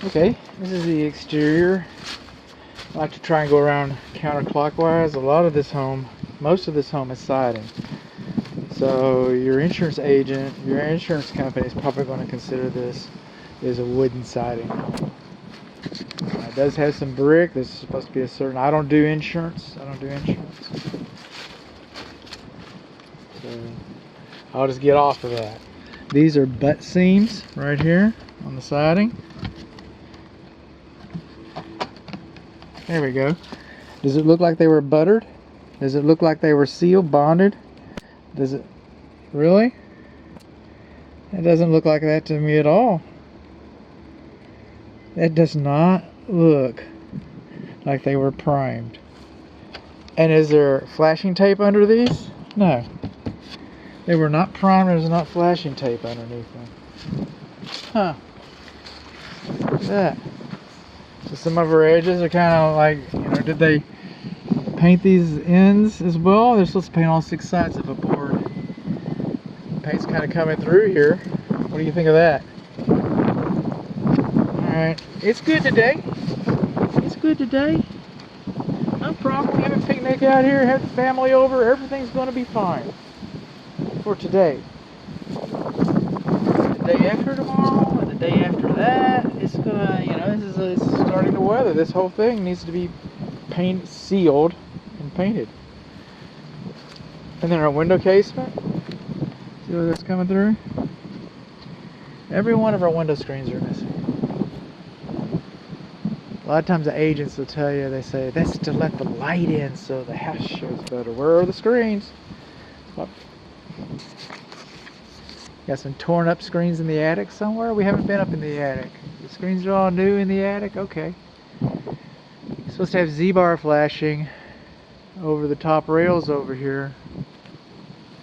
Okay, this is the exterior. I like to try and go around counterclockwise. A lot of this home, most of this home is siding. So your insurance agent, your insurance company is probably going to consider this as a wooden siding. It does have some brick. This is supposed to be a certain, I don't do insurance. So I'll just get off of that. These are butt seams right here on the siding. There we go. Does it look like they were buttered? Does it look like they were sealed, bonded? Does it really? It doesn't look like that to me at all. That does not look like they were primed. And is there flashing tape under these? No. They were not primed. There's not flashing tape underneath them. Huh. Look at that. So some of our edges are kind of like, did they paint these ends as well? They're supposed to paint all 6 sides of a board. Paint's kind of coming through here. What do you think of that? Alright, it's good today. No problem. We have a picnic out here, have the family over. Everything's going to be fine for today. The day after tomorrow and the day after that, it's gonna, it's starting to weather. This whole thing needs to be sealed and painted. And then our window casement. See where that's coming through? Every one of our window screens are missing. A lot of times the agents will tell you, they say, that's to let the light in so the house shows better. Where are the screens? Well, got some torn up screens in the attic somewhere? We haven't been up in the attic. The screens are all new in the attic? Okay. You're supposed to have Z-bar flashing over the top rails over here.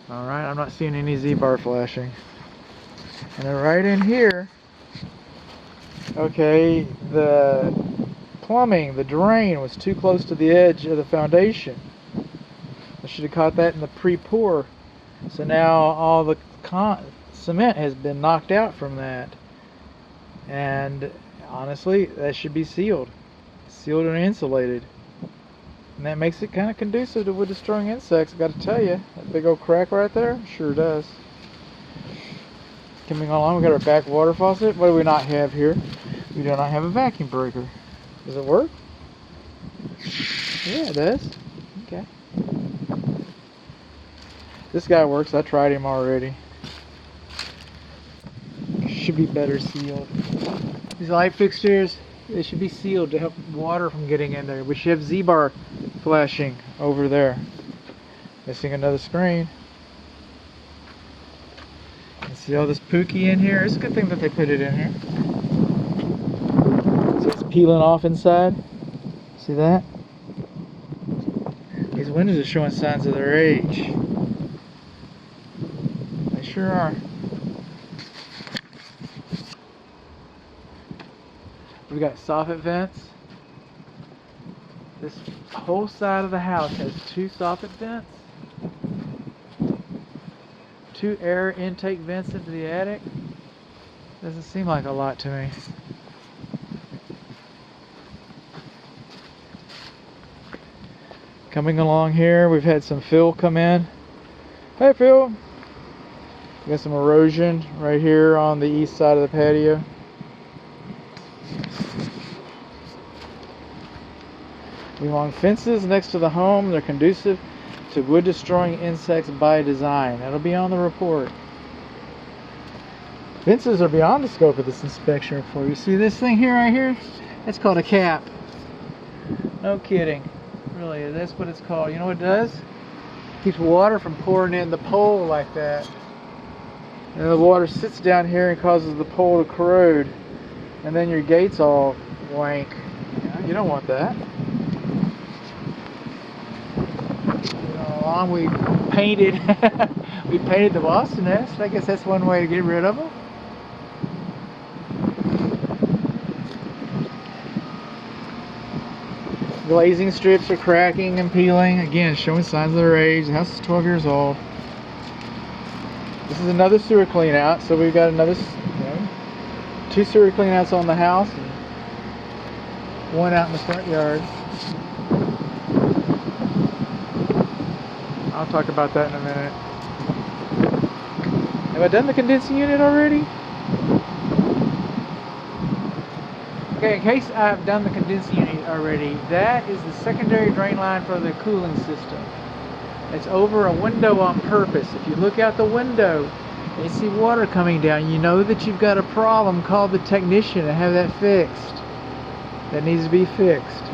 Alright, I'm not seeing any Z-bar flashing. And then right in here, okay, the plumbing, the drain was too close to the edge of the foundation. I should have caught that in the pre-pour. So now all the cement has been knocked out from that. And honestly, that should be sealed and insulated. And that makes it kind of conducive to wood destroying insects. I got to tell you, that big old crack right there sure does. Coming along, we got our back water faucet. What do we not have here? We do not have a vacuum breaker. Does it work? Yeah, it does. Okay. This guy works. I tried him already. Should be better sealed. These light fixtures, they should be sealed to help water from getting in there. We should have Z-bar flashing over there. Missing another screen. You see all this pookie in here? It's a good thing that they put it in here. So it's peeling off inside. See that? These windows are showing signs of their age. They sure are. We got soffit vents. This whole side of the house has 2 soffit vents. 2 air intake vents into the attic. Doesn't seem like a lot to me. Coming along here, we've had some fill come in. Hey Phil! We got some erosion right here on the east side of the patio. Along fences next to the home, they're conducive to wood destroying insects by design. That'll be on the report. Fences are beyond the scope of this inspection report. You see this thing here, right here? That's called a cap. No kidding. Really, that's what it's called. You know what it does? It keeps water from pouring in the pole like that. And the water sits down here and causes the pole to corrode. And then your gate's all wank. You don't want that. We painted the Boston nest. I guess that's one way to get rid of them. Glazing strips are cracking and peeling. Again, showing signs of their age. The house is 12 years old. This is another sewer clean out. So we've got another, 2 sewer clean outs on the house. one out in the front yard. I'll talk about that in a minute. Have I done the condensing unit already? Okay, in case I've done the condensing unit already, that is the secondary drain line for the cooling system. It's over a window on purpose. If you look out the window and you see water coming down, you know that you've got a problem. Call the technician and have that fixed. That needs to be fixed.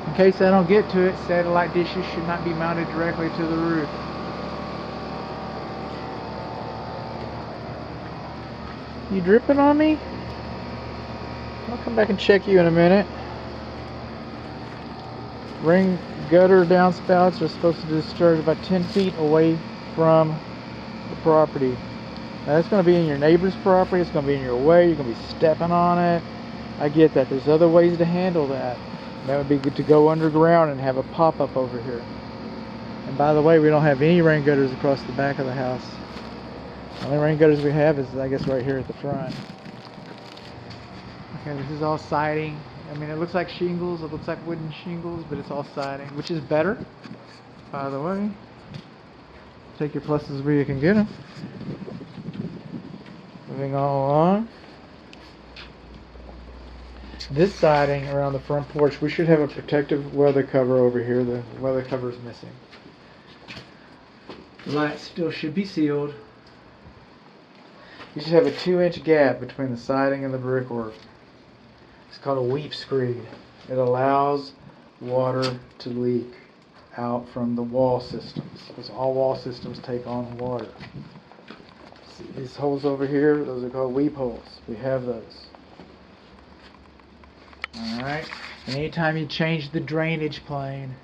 In case I don't get to it, satellite dishes should not be mounted directly to the roof. You dripping on me? I'll come back and check you in a minute. Ring gutter downspouts are supposed to discharge about 10 feet away from the property. Now that's going to be in your neighbor's property, it's going to be in your way, you're going to be stepping on it. I get that. There's other ways to handle that. That would be good to go underground and have a pop-up over here. And by the way, we don't have any rain gutters across the back of the house. The only rain gutters we have is, I guess, right here at the front. Okay, this is all siding. I mean, it looks like shingles, it looks like wooden shingles, but it's all siding, which is better, by the way. Take your pluses where you can get them. Moving on along. This siding around the front porch, we should have a protective weather cover over here. The weather cover is missing. The lights still should be sealed. You should have a 2-inch gap between the siding and the brickwork. It's called a weep screed. It allows water to leak out from the wall systems, because all wall systems take on water. See these holes over here? Those are called weep holes. We have those. Alright, and anytime you change the drainage plane,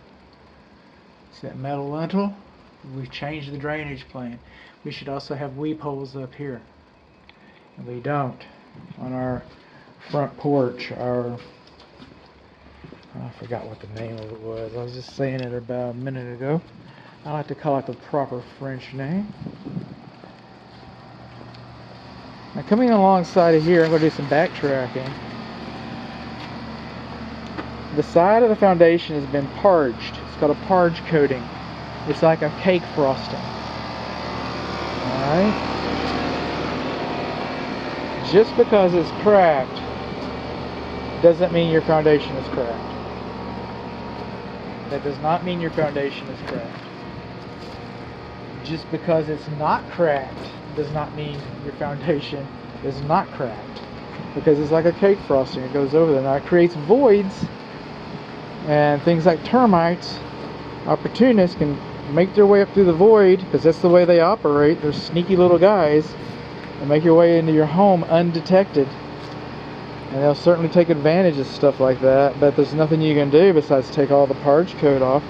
see that metal lintel? We've changed the drainage plane. We should also have weep holes up here. And we don't. On our front porch, I forgot what the name of it was. I was just saying it about a minute ago. I like to call it the proper French name. Now coming alongside of here, I'm going to do some backtracking. The side of the foundation has been parged. It's got a parge coating. It's like a cake frosting. Alright? Just because it's cracked doesn't mean your foundation is cracked. That does not mean your foundation is cracked. Just because it's not cracked does not mean your foundation is not cracked. Because it's like a cake frosting. It goes over there. Now it creates voids. And things like termites, opportunists, can make their way up through the void, because that's the way they operate. They're sneaky little guys, and make your way into your home undetected. And they'll certainly take advantage of stuff like that, but there's nothing you can do besides take all the parge coat off.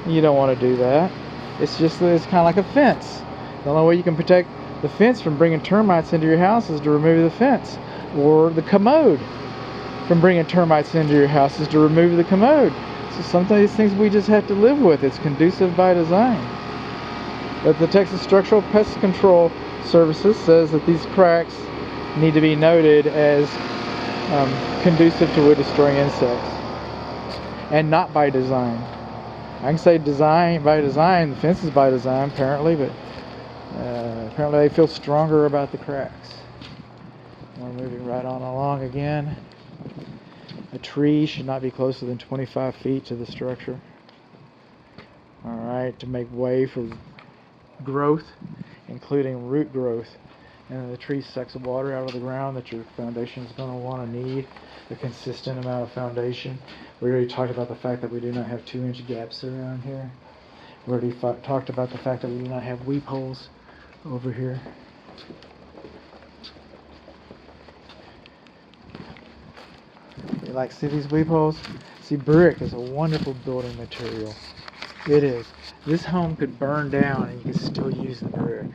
You don't want to do that. It's kind of like a fence. The only way you can protect the fence from bringing termites into your house is to remove the fence. Or the commode from bringing termites into your house is to remove the commode. So some of these things we just have to live with. It's conducive by design. But the Texas Structural Pest Control Services says that these cracks need to be noted as conducive to wood destroying insects, and not by design. I can say design by design, the fence is by design apparently, but apparently they feel stronger about the cracks. We're moving right on along again. A tree should not be closer than 25 feet to the structure. Alright, to make way for growth, including root growth. And the tree sucks water out of the ground that your foundation is going to want to need. A consistent amount of foundation. We already talked about the fact that we do not have 2-inch gaps around here. We already talked about the fact that we do not have weep holes over here. You like see these weep holes? See, brick is a wonderful building material. It is. This home could burn down and you could still use the brick.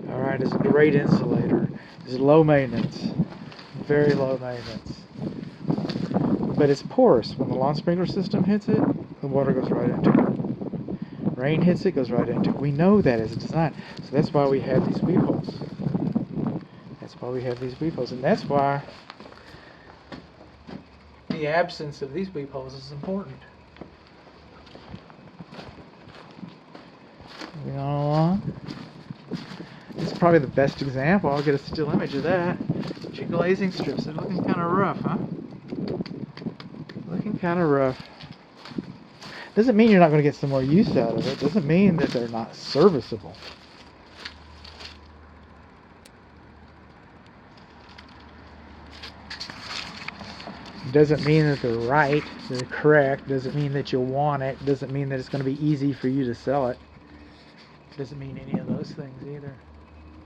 Alright, it's a great insulator. It's low maintenance. Very low maintenance. But it's porous. When the lawn sprinkler system hits it, the water goes right into it. Rain hits it, goes right into it. We know that as a design. So that's why we have these weep holes. That's why we have these weep holes. And that's why the absence of these weep holes is important. Moving on along. This is probably the best example. I'll get a still image of that. Your glazing strips. They're looking kind of rough, huh? Looking kind of rough. Doesn't mean you're not going to get some more use out of it. Doesn't mean that they're not serviceable. Doesn't mean that they're right, they're correct. Doesn't mean that you'll want it. Doesn't mean that it's going to be easy for you to sell it. Doesn't mean any of those things either.